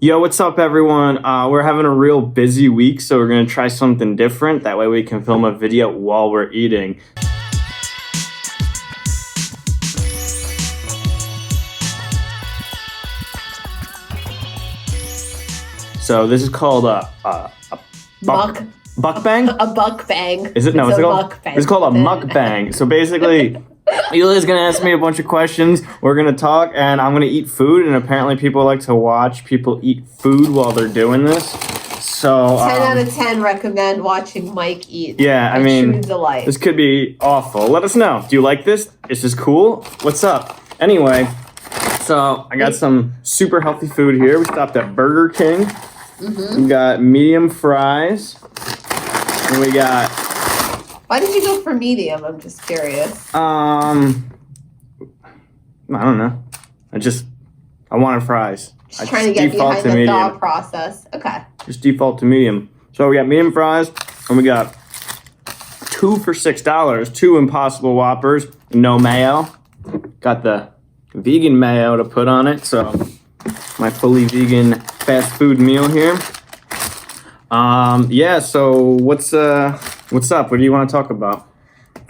Yo, what's up, everyone? We're having a real busy week, so we're going to try something different. That way we can film a video while we're eating. So this is called a mukbang? A mukbang. Is it? No, it's called mukbang. It's called a mukbang. So basically, Yulia's gonna ask me a bunch of questions. We're gonna talk, and I'm gonna eat food. And apparently, people like to watch people eat food while they're doing this. So 10 out of 10 recommend watching Mike eat. Yeah, I mean, true delight. This could be awful. Let us know. Do you like this? Is this cool? What's up? Anyway, so I got some super healthy food here. We stopped at Burger King. We got medium fries. And we got... Why did you go for medium? I'm just curious. I don't know. I wanted fries. Just trying to get behind the thought process. Okay. Just default to medium. So we got medium fries, and we got 2 for $6. 2 Impossible Whoppers, no mayo. Got the vegan mayo to put on it, so my fully vegan fast food meal here. Yeah, so what's up? What do you want to talk about?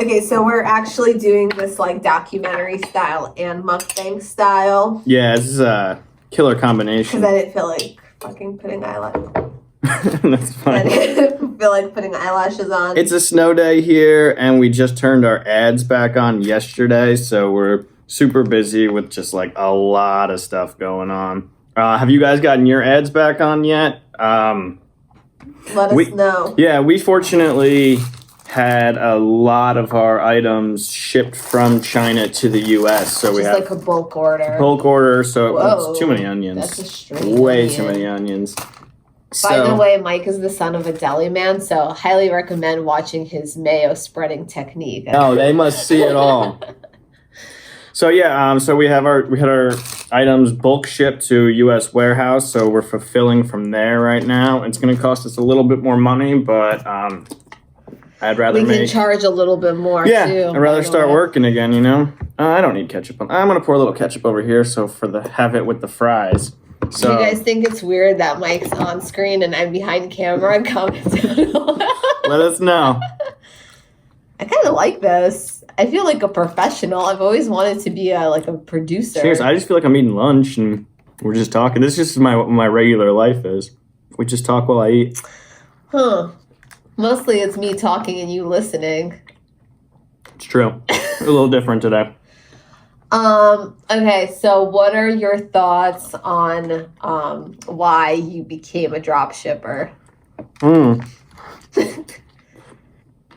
Okay, so we're actually doing this like documentary style and mukbang style. Yeah, this is a killer combination. Because I didn't feel like fucking putting eyelashes. That's fine. I didn't feel like putting eyelashes on. It's a snow day here, and we just turned our ads back on yesterday, so we're super busy with just like a lot of stuff going on. Have you guys gotten your ads back on yet? Let us know. Yeah, we fortunately had a lot of our items shipped from China to the U.S. So we have like a bulk order. So it's too many onions. That's a straight Way onion. too many onions. By the way, Mike is the son of a deli man, so highly recommend watching his mayo spreading technique. Oh, they must see it all. So yeah, so we had our items bulk shipped to U.S. warehouse, so we're fulfilling from there right now. It's going to cost us a little bit more money, but I'd rather we can charge a little bit more. Yeah, too, I'd rather start working again. You know, I don't need ketchup. I'm going to pour a little ketchup over here, so have it with the fries. So, do you guys think it's weird that Mike's on screen and I'm behind camera? Comment down below. Let us know. I kind of like this. I feel like a professional. I've always wanted to be a producer. Seriously, I just feel like I'm eating lunch and we're just talking. This is just what my regular life is. We just talk while I eat. Huh. Mostly it's me talking and you listening. It's true. A little different today. Okay, so what are your thoughts on why you became a drop shipper?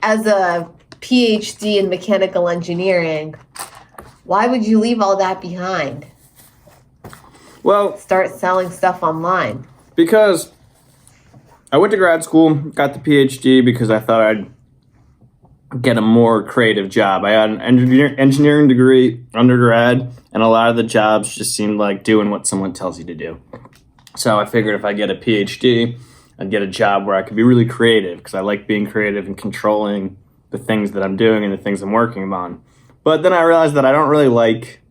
As a PhD in mechanical engineering, why would you leave all that behind? Well, start selling stuff online. Because I went to grad school, got the PhD because I thought I'd get a more creative job. I had an engineering degree, undergrad, and a lot of the jobs just seemed like doing what someone tells you to do. So I figured if I get a PhD, I'd get a job where I could be really creative because I like being creative and controlling the things that I'm doing and the things I'm working on. But then I realized that I don't really like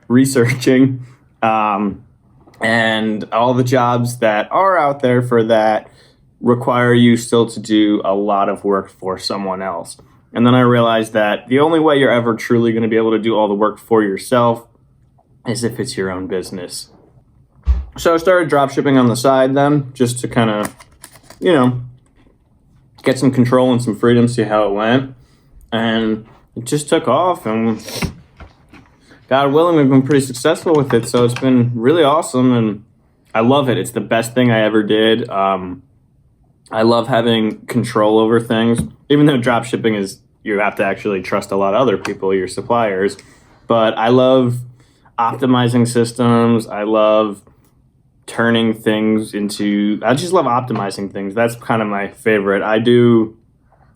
researching, and all the jobs that are out there for that require you still to do a lot of work for someone else. And then I realized that the only way you're ever truly going to be able to do all the work for yourself is if it's your own business. So I started dropshipping on the side then, just to kind of, get some control and some freedom, see how it went. And it just took off, and God willing, we've been pretty successful with it. So it's been really awesome, and I love it. It's the best thing I ever did. I love having control over things, even though dropshipping is, you have to actually trust a lot of other people, your suppliers. But I love optimizing systems. I love turning things I just love optimizing things. That's kind of my favorite.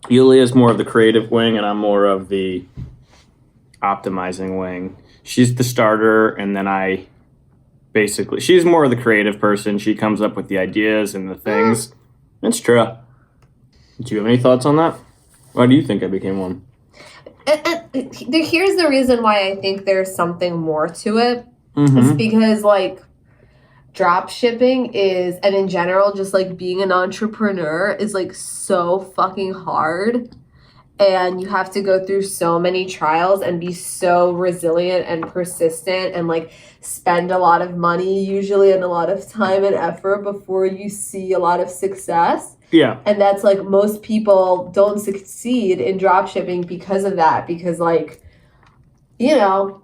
Yulia's more of the creative wing, and I'm more of the optimizing wing. She's the starter, and then she's more of the creative person. She comes up with the ideas and the things. It's true. Do you have any thoughts on that? Why do you think I became one? Here's the reason why I think there's something more to it. Mm-hmm. It's because, drop shipping is, and in general, just like being an entrepreneur is like so fucking hard. And you have to go through so many trials and be so resilient and persistent and like spend a lot of money usually and a lot of time and effort before you see a lot of success. Yeah. And that's like most people don't succeed in drop shipping because of that, because like, you know,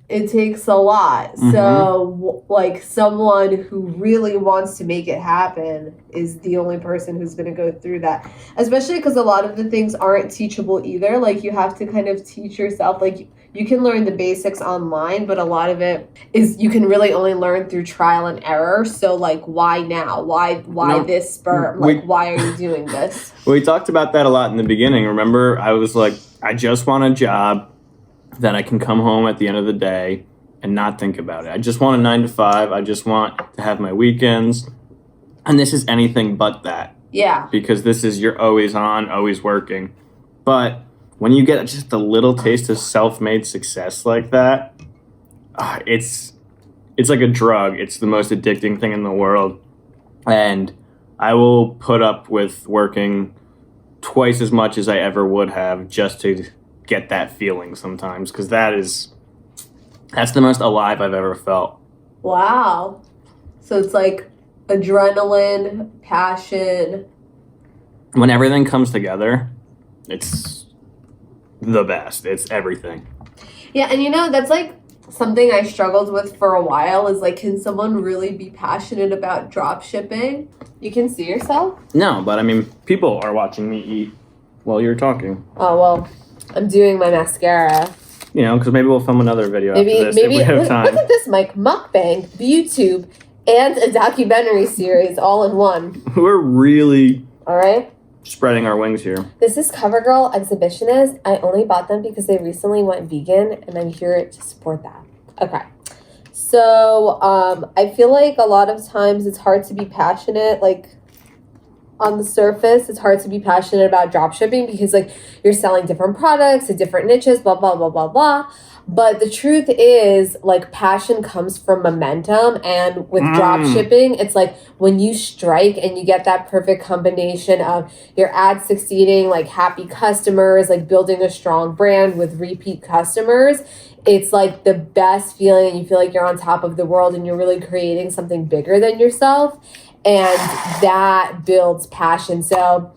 it takes a lot. Mm-hmm. So like someone who really wants to make it happen is the only person who's going to go through that, especially because a lot of the things aren't teachable either. Like you have to kind of teach yourself. Like you can learn the basics online, but a lot of it is you can really only learn through trial and error. So like why now? Why this sperm? Like why are you doing this? We talked about that a lot in the beginning. Remember, I was like, I just want a job that I can come home at the end of the day and not think about it. I just want a 9 to 5. I just want to have my weekends. And this is anything but that. Yeah. Because this is, you're always on, always working. But when you get just a little taste of self-made success like that, it's like a drug. It's the most addicting thing in the world. And I will put up with working twice as much as I ever would have just to get that feeling sometimes, because that's the most alive I've ever felt. Wow. So it's like adrenaline, passion. When everything comes together, it's the best. It's everything. Yeah, and you know, that's like something I struggled with for a while is like, can someone really be passionate about drop shipping? You can see yourself? No, but I mean, people are watching me eat while you're talking. Oh, well, I'm doing my mascara. You know, because maybe we'll film another video after this if we have time. Look at this, Mike. Mukbang, YouTube, and a documentary series all in one. We're really all right spreading our wings here. This is CoverGirl Exhibitionist. I only bought them because they recently went vegan, and I'm here to support that. Okay. So I feel like a lot of times it's hard to be passionate, like on the surface, it's hard to be passionate about dropshipping because like you're selling different products to different niches, blah, blah, blah, blah, blah. But the truth is like passion comes from momentum. And with dropshipping, it's like when you strike and you get that perfect combination of your ad succeeding, like happy customers, like building a strong brand with repeat customers, it's like the best feeling. You feel like you're on top of the world and you're really creating something bigger than yourself. And that builds passion. So,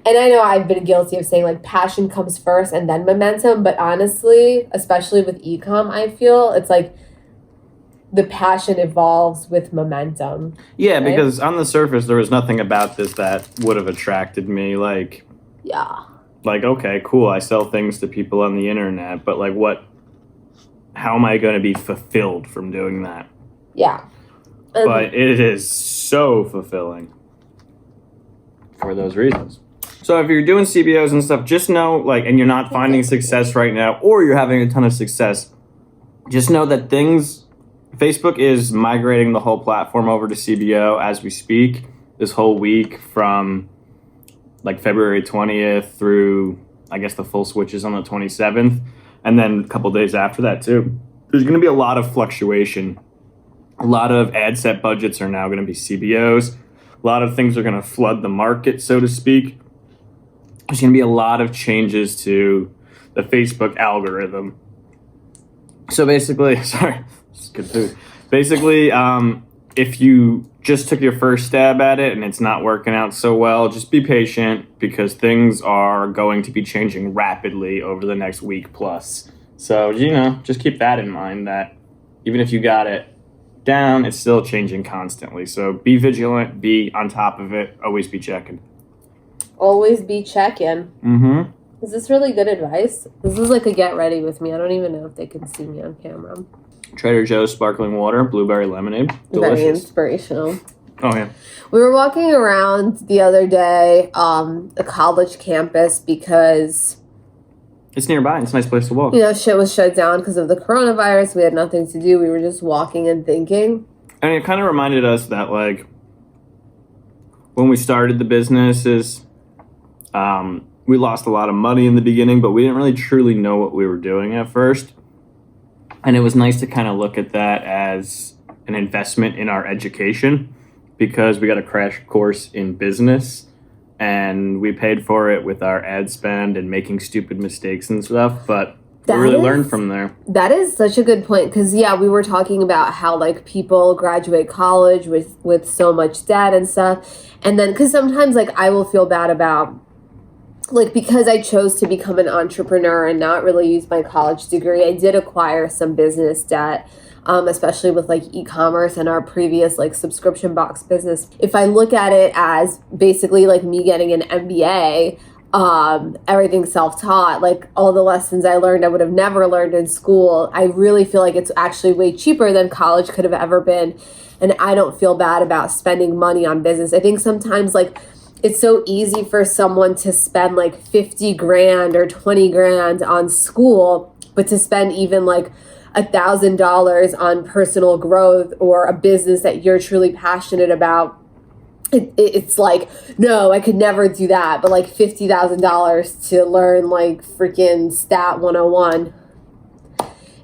and I know I've been guilty of saying like passion comes first and then momentum. But honestly, especially with Ecom, I feel it's like the passion evolves with momentum. Yeah, right? Because on the surface, there was nothing about this that would have attracted me. Like, okay, cool. I sell things to people on the internet. But like how am I going to be fulfilled from doing that? Yeah. But it is so fulfilling for those reasons. So if you're doing CBOs and stuff, just know, like, and you're not finding success right now, or you're having a ton of success, just know that Facebook is migrating the whole platform over to CBO as we speak this whole week from like February 20th through, I guess, the full switches on the 27th. And then a couple days after that, too. There's going to be a lot of fluctuation. A lot of ad set budgets are now going to be CBOs. A lot of things are going to flood the market, so to speak. There's going to be a lot of changes to the Facebook algorithm. So basically, sorry, this is good food. Basically, if you just took your first stab at it and it's not working out so well, just be patient because things are going to be changing rapidly over the next week plus. So, just keep that in mind that even if you got it down, it's still changing constantly. So be vigilant, be on top of it, always be checking. Always be checking. Mm-hmm. Is this really good advice? This is like a get ready with me. I don't even know if they can see me on camera. Trader Joe's sparkling water, blueberry lemonade. Delicious. Very inspirational. Oh, yeah. We were walking around the other day, a college campus because it's nearby. It's a nice place to walk. Shit was shut down because of the coronavirus. We had nothing to do. We were just walking and thinking. And it kind of reminded us that, like, when we started the businesses, we lost a lot of money in the beginning, but we didn't really truly know what we were doing at first. And it was nice to kind of look at that as an investment in our education because we got a crash course in business and we paid for it with our ad spend and making stupid mistakes and stuff. But we really learned from there. That is such a good point because, we were talking about how, like, people graduate college with so much debt and stuff. And then, because sometimes, like, I will feel bad about, like, because I chose to become an entrepreneur and not really use my college degree, I did acquire some business debt, especially with, like, e-commerce and our previous, like, subscription box business. If I look at it as basically, like, me getting an MBA, everything self-taught, like all the lessons I learned I would have never learned in school, I really feel like it's actually way cheaper than college could have ever been. And I don't feel bad about spending money on business. I think sometimes, like, it's so easy for someone to spend like 50 grand or 20 grand on school, but to spend even like $1,000 on personal growth or a business that you're truly passionate about, it's like, no, I could never do that. But like $50,000 to learn like freaking Stat 101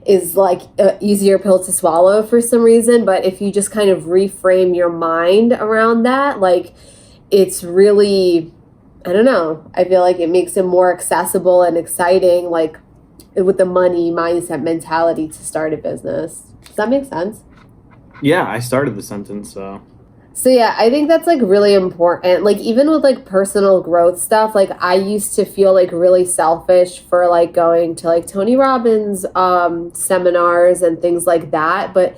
is like an easier pill to swallow for some reason. But if you just kind of reframe your mind around that, like, it's really, I don't know, I feel like it makes it more accessible and exciting, like with the money mindset mentality to start a business. Does that make sense? Yeah, I started the sentence, so. So yeah, I think that's like really important. Like even with like personal growth stuff, like I used to feel like really selfish for like going to like Tony Robbins seminars and things like that. But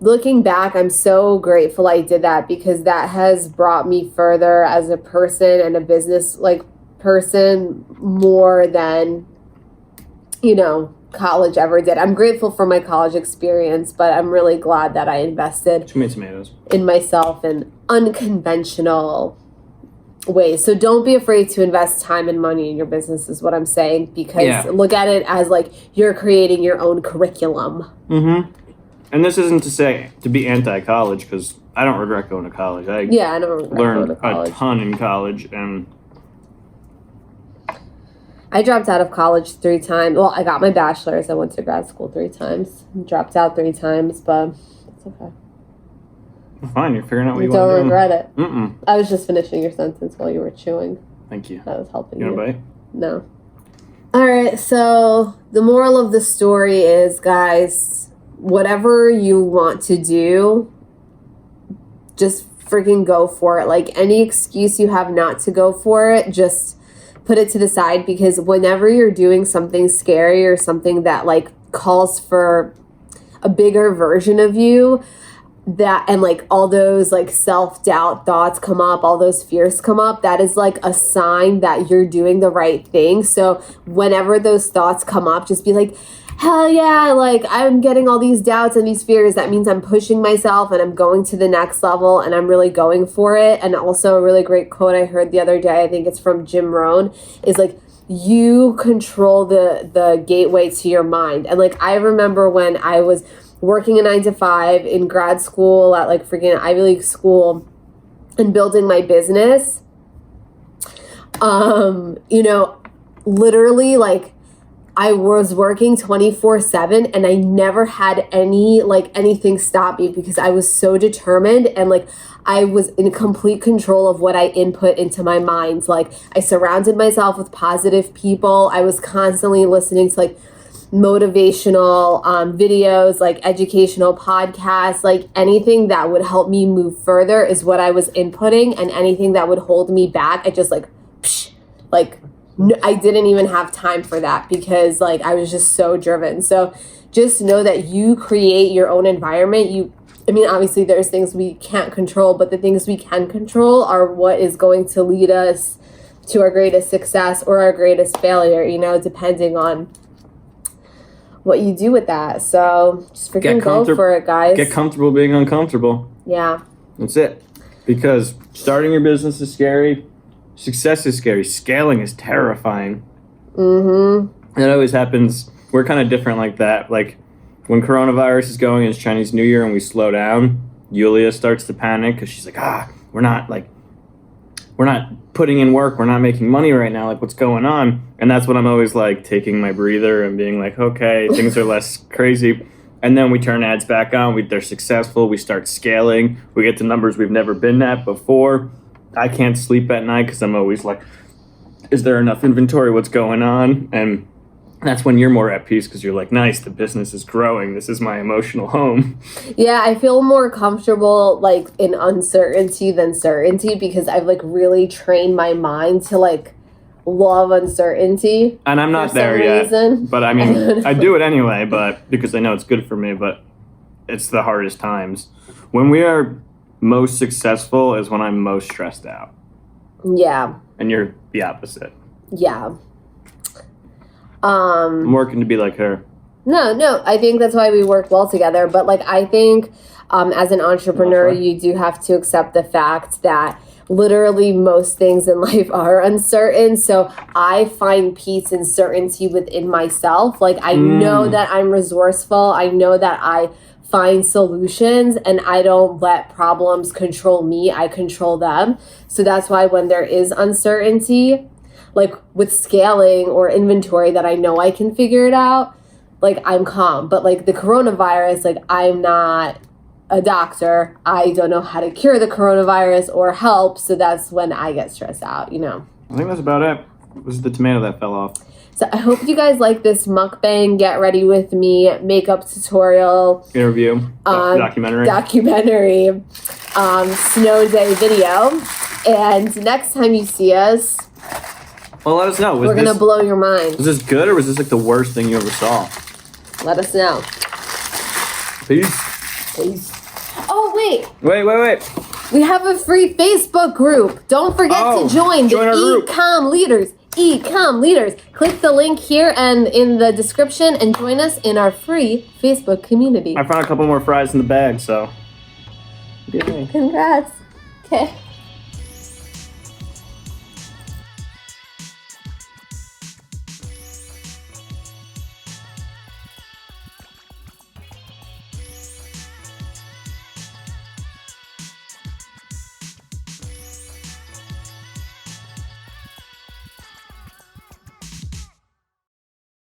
looking back, I'm so grateful I did that because that has brought me further as a person and a business like person more than, college ever did. I'm grateful for my college experience, but I'm really glad that I invested Tomatoes. in myself in unconventional ways. So don't be afraid to invest time and money in your business is what I'm saying, because look at it as like you're creating your own curriculum. Mm-hmm. And this isn't to say to be anti-college, because I don't regret going to college. I don't regret learned a ton in college, and I dropped out of college 3 times. Well, I got my bachelor's. I went to grad school 3 times. Dropped out 3 times, but it's okay. Fine, you're figuring out what you want to do. Don't regret it. Mm-mm. I was just finishing your sentence while you were chewing. Thank you. That was helping you. You want a bite? No. All right, so the moral of the story is, guys, whatever you want to do, just freaking go for it. Like, any excuse you have not to go for it, just put it to the side, because whenever you're doing something scary or something that like calls for a bigger version of you, that and like all those like self-doubt thoughts come up, all those fears come up, that is like a sign that you're doing the right thing. So whenever those thoughts come up, just be like, hell yeah, like I'm getting all these doubts and these fears. That means I'm pushing myself and I'm going to the next level and I'm really going for it. And also a really great quote I heard the other day, I think it's from Jim Rohn, is like, you control the gateway to your mind. And like, I remember when I was working a 9-to-5 in grad school at like freaking Ivy League school and building my business, literally like, I was working 24/7 and I never had anything stop me because I was so determined and like I was in complete control of what I input into my mind. Like I surrounded myself with positive people. I was constantly listening to like motivational videos, like educational podcasts, like anything that would help me move further is what I was inputting, and anything that would hold me back, I just I didn't even have time for that because like I was just so driven. So just know that you create your own environment. Obviously there's things we can't control, but the things we can control are what is going to lead us to our greatest success or our greatest failure, depending on what you do with that. So just freaking go for it, guys. Get comfortable being uncomfortable. Yeah. That's it. Because starting your business is scary. Success is scary. Scaling is terrifying. Mm-hmm. It always happens. We're kind of different like that. Like when coronavirus is going, it's Chinese New Year and we slow down, Yulia starts to panic because she's like, we're not putting in work. We're not making money right now. Like, what's going on? And that's when I'm always like taking my breather and being like, okay, things are less crazy. And then we turn ads back on. They're successful. We start scaling. We get to numbers we've never been at before. I can't sleep at night because I'm always like, is there enough inventory? What's going on? And that's when you're more at peace because you're like, nice, the business is growing. This is my emotional home. Yeah, I feel more comfortable like in uncertainty than certainty because I've like really trained my mind to like love uncertainty. And I'm not there yet. But I mean, I do it anyway, but because I know it's good for me, but it's the hardest times. When we are most successful is when I'm most stressed out. Yeah. And you're the opposite. Yeah. I'm working to be like her. No, I think that's why we work well together. But like, I think as an entrepreneur, you do have to accept the fact that literally most things in life are uncertain. So I find peace and certainty within myself. Like I know that I'm resourceful. I know that I find solutions and I don't let problems control me. I control them. So that's why when there is uncertainty, like with scaling or inventory that I know I can figure it out, like I'm calm. But like the coronavirus, like I'm not a doctor. I don't know how to cure the coronavirus or help. So that's when I get stressed out, you know. I think that's about it. It was the tomato that fell off. So I hope you guys like this mukbang, get ready with me, makeup tutorial. Interview. Documentary. Snow day video. And next time you see us, well, let us know. We're going to blow your mind. Was this good or was this like the worst thing you ever saw? Let us know. Peace. Oh, wait. Wait. We have a free Facebook group. Don't forget to join the Ecom Leaders. Ecom Leaders. Click the link here and in the description and join us in our free Facebook community. I found a couple more fries in the bag, so. Congrats. Okay.